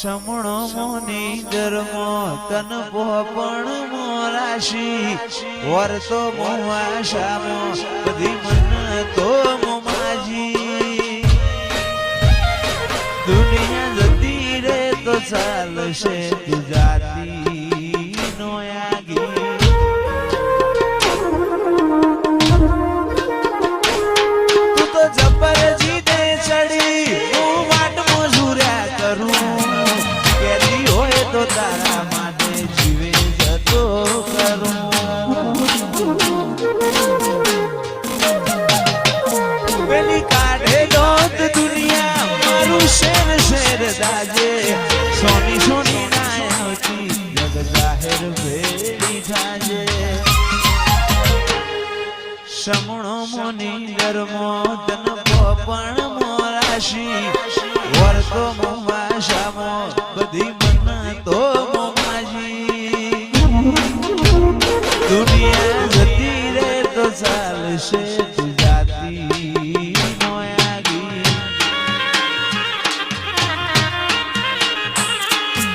સમણો મોની ધર્મો તન પોપણ મોરાશી વર્તો મોવાશામો બધી મન તો મોમાજી દુનિયા જતી રે તો ચાલશે તું જાતી નો આગી તું તો જબર જીતે ચડી હું વાટ મજૂર્યા કરું તો તારા માટે જીવે જતો કરું પેલી કાઢે દોત દુનિયા મારું શેર શેર દાજે સોની સોની નાયતી જગ જાહેર ભેડી થાજે સમણો મોની ધર્મો તન પોપણ મોરાશી વર્તો મોવાશામો બધી તો મોમાજી દુનિયા જતી રે તો ચાલશે તું જાતી નો આગી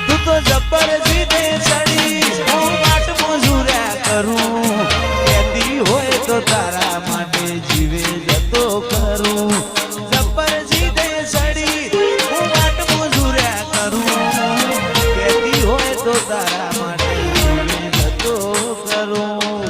તું તો જબર જીતે ચડી હું વાટ મજૂર્યા કરું કહેતી હોય તો તારા માટે જીવે જતો કરું જબર જીતે ચડી હું વાટ મજૂર્યા કરું તો તારા માટે જતો કરું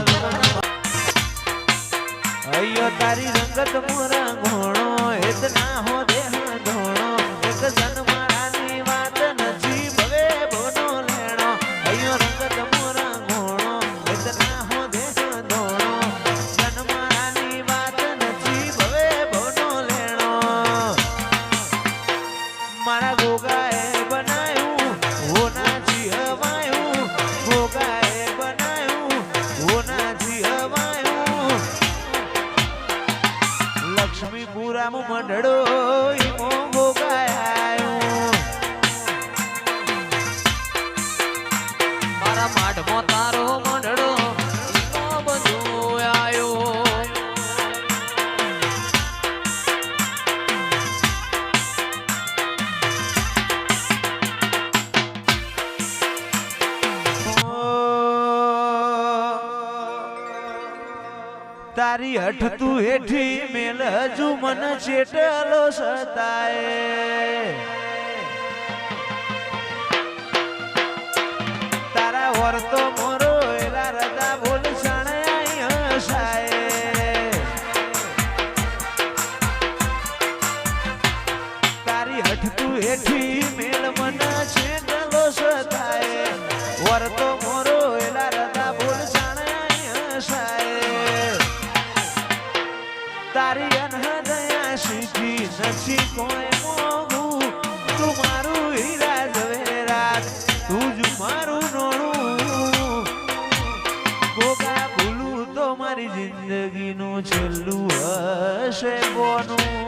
અયો તારી રંગત મોરા ઘોણો એતના હો દેહ ધોણો એક જન્મારાની વાત નથી ભવે બોનો લેણો અયો રંગત મોરા ઘોણો એતના હો દેહ ધોણો જન્મારાની વાત નથી ભવે બોનો લેણો મારા ગોગાએ બનાયું હોના લક્ષ્મીપુરા મંડળો ઈમો ભોગાયો મારા માઢમાં તારો મંડળો ઈમો બધો આયો તારી હઠ તું હેઠી મેલ હજુ મન ચેટલો સતાય તારા વર્તો મોરો એલા રજા બોલ સણાય હસાય તારી હઠ તું હેઠી મેલ મન ચેટલો સતાય વર્તો મોરો એલા રજા બોલ સણાય હસાય તારી અનહદયા શીખી નથી કોઈ મોગું તું મારું હીરા ઝવેરાત તું જ મારું નોણું ગોગા ભૂલું તો મારી જિંદગીનું છેલ્લું હશે કોનું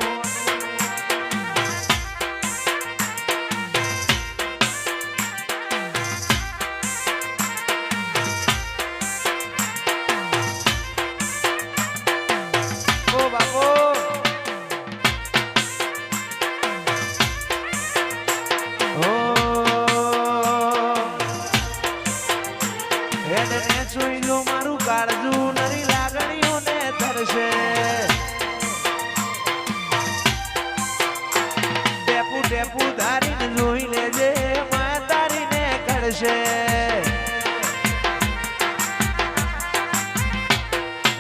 મારું કાળજું નરી લાગણીઓને ધરશે ટેપુ ટેપુ ધારીને જોઈ લેજે માં તારીને કરશે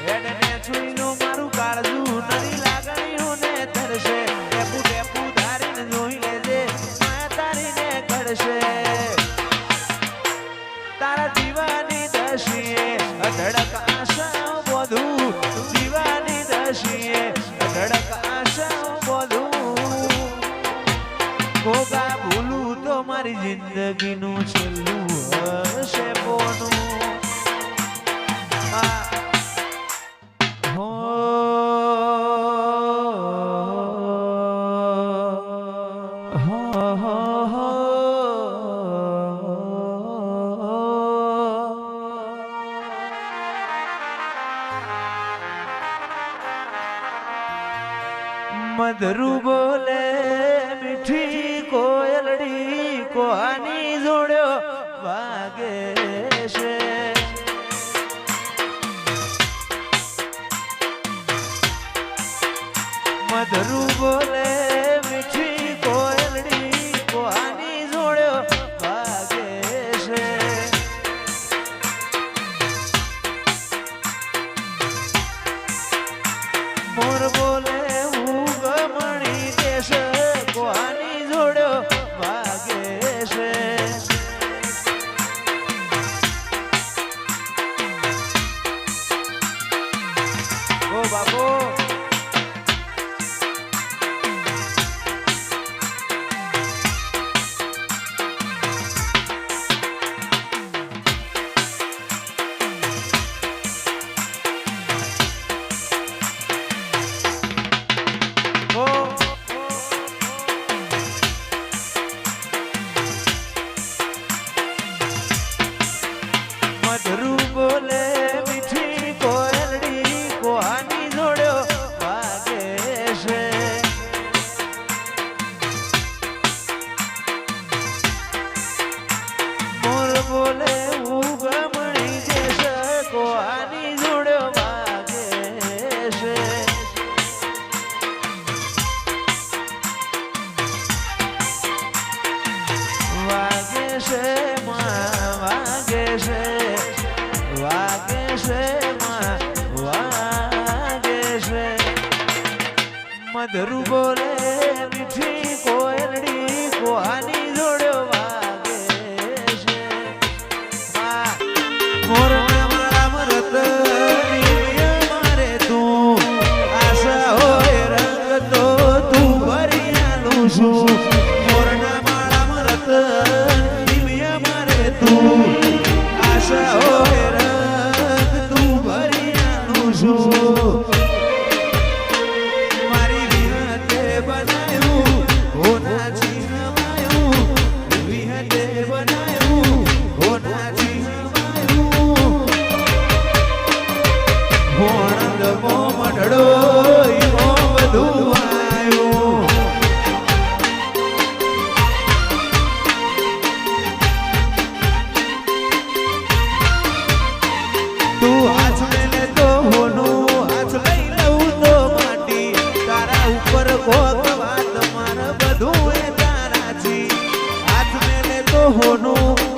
હેડને છોઈનો મારું કાળજું નરી લાગણીઓને ધરશે ટેપુ ટેપુ ધારીને જોઈ લેજે માં તારીને કરશે તારા દીવાની દશીએ અધડક આશા બધું દીવાની દશીએ અધડક આશા બધું ગોગા ભૂલું તો મારી જિંદગીનું છેલ્લું હશે પોનું મધરુ બોલે મીઠી કોયલડી કોની જોડ્યો વાગે છે મધરું બોલે મીઠી કોયલડી કોની જોડ્યો વાગે છે મોર બોલે ઉગમણી દેશ કોની જોડ્યો વાગે છે ઓ બાપો મધરું બોલે મીઠી કોયલડી કોની જોડ્યો વાગે છે મોર બોલે ઉગમણી દેશ કોની જોડ્યો વાગે છે વાગે છે વાગે છે વાગે છે વાગે છે મધરું બોલે મીઠી કોયલડી કોની જોડ્યો વાગે છે મોરના મારા મરત મારે તું આશા હોય રંગ તો તું ભરી આલું છું મોરના મારા મરત મારે તું આશા હોય રંગ તું ભરી આલું છું મારી વિહતે બનાવ્યું હોના ચીનવાયું વિહતે બનાવ્યું હોના ચીનવાયું ભોણંદ મો મઢડો ઈમો બધું આવ્યું તું હાથ મેલે તો હોનું હાથ લઈ લઉં તો માટી તારા ઉપર કોક વાત મારે બધું એ તારાથી હાથ મેલે તો હોનું